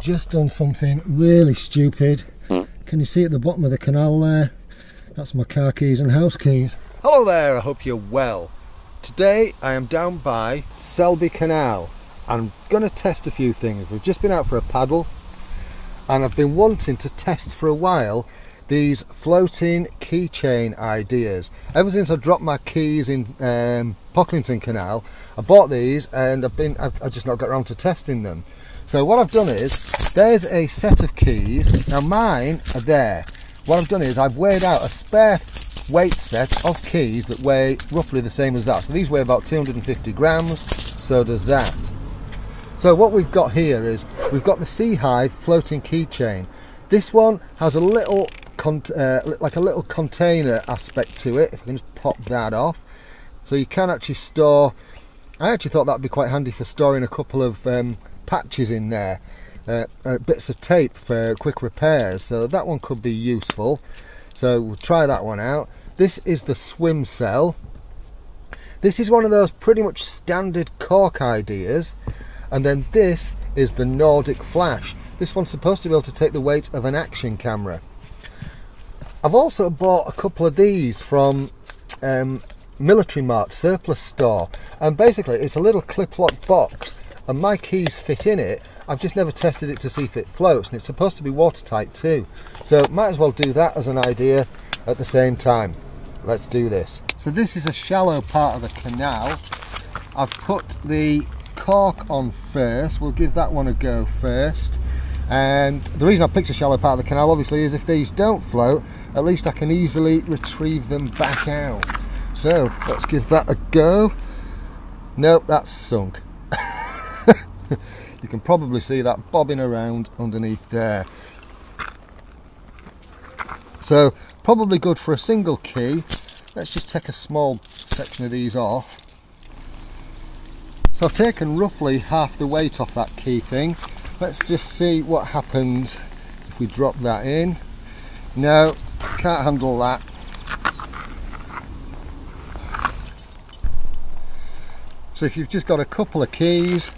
just done something really stupid. Can you see at the bottom of the canal there? That's my car keys and house keys. Hello there, I hope you're well. Today I am down by Selby Canal. I'm going to test a few things. We've just been out for a paddle and I've been wanting to test for a while these floating keychain ideas. Ever since I dropped my keys in Pocklington Canal, I bought these and I've just not got around to testing them. So what I've done is, there's a set of keys. Now mine are there. What I've done is I've weighed out a spare weight set of keys that weigh roughly the same as that. So these weigh about 250 grams, so does that. So what we've got here is, we've got the Sea Hive floating keychain. This one has a little, like a little container aspect to it. If I can just pop that off. So you can actually store, I actually thought that would be quite handy for storing a couple of patches in there. Bits of tape for quick repairs, so that one could be useful. So we'll try that one out. This is the swim cell. This is one of those pretty much standard cork ideas. And then this is the Nordic Flash. This one's supposed to be able to take the weight of an action camera. I've also bought a couple of these from Military Mart surplus store, and basically it's a little clip-lock box and my keys fit in it. I've just never tested it to see if it floats, and it's supposed to be watertight too. So might as well do that as an idea at the same time. Let's do this. So this is a shallow part of the canal. I've put the cork on first. We'll give that one a go first. And the reason I picked a shallow part of the canal obviously is if these don't float, at least I can easily retrieve them back out. So let's give that a go. Nope, that's sunk. You can probably see that bobbing around underneath there. So probably good for a single key. Let's just take a small section of these off. So I've taken roughly half the weight off that key thing. Let's just see what happens if we drop that in. No, can't handle that. So if you've just got a couple of keys,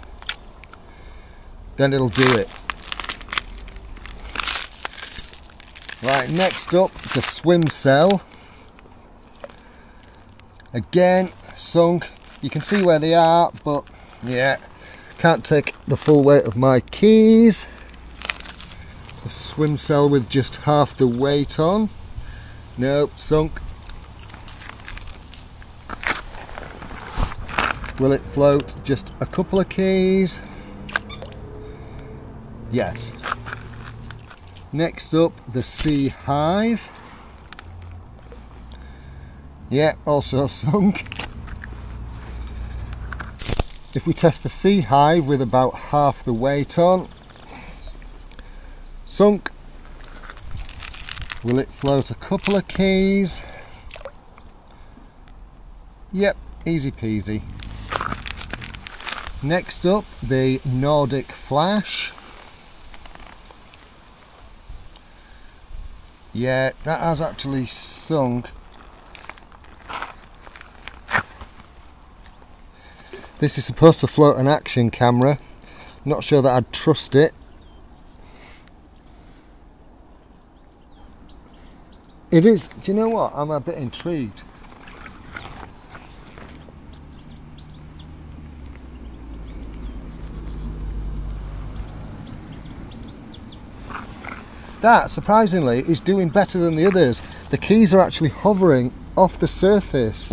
then it'll do it. Right, next up, the swim cell. Again, sunk. You can see where they are, but yeah, can't take the full weight of my keys. The swim cell with just half the weight on. Nope, sunk. Will it float? Just a couple of keys. Yes. Next up, the Sea Hive. Yeah, also sunk. If we test the Sea Hive with about half the weight on, sunk. Will it float a couple of keys? Yep, easy peasy. Next up, the Nordic Flash. Yeah, that has actually sunk. This is supposed to float an action camera. Not sure that I'd trust it. It is, do you know what? I'm a bit intrigued. That, surprisingly, is doing better than the others. The keys are actually hovering off the surface.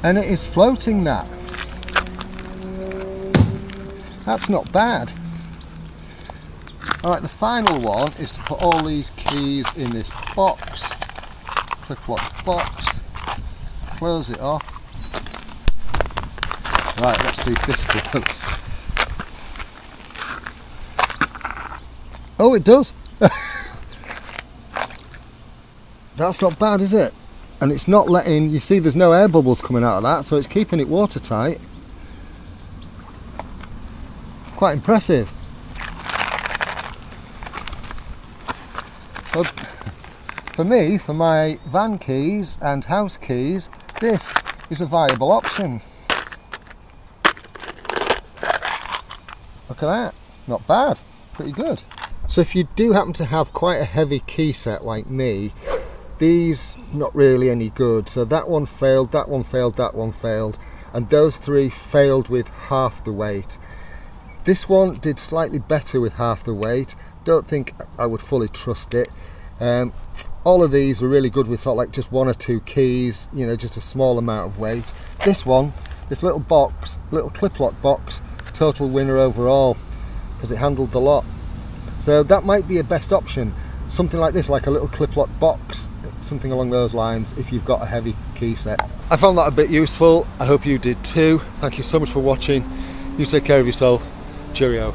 And it is floating that. That's not bad. Alright, the final one is to put all these keys in this box. Clip lock box. Close it off. Right, let's see if this floats. Oh, it does. That's not bad, is it? And it's not letting, you see there's no air bubbles coming out of that, so it's keeping it watertight. Quite impressive. So for me, for my van keys and house keys, this is a viable option. Look at that, not bad, pretty good. So if you do happen to have quite a heavy key set like me, these not really any good. So that one failed, that one failed, that one failed, and those three failed with half the weight. This one did slightly better with half the weight. Don't think I would fully trust it. All of these were really good with sort of like just 1 or 2 keys, you know, just a small amount of weight. This one, this little box, little clip lock box, total winner overall, because it handled the lot. So that might be a best option, something like this, like a little clip lock box, something along those lines, if you've got a heavy key set. I found that a bit useful. I hope you did too. Thank you so much for watching. You take care of yourself. Cheerio.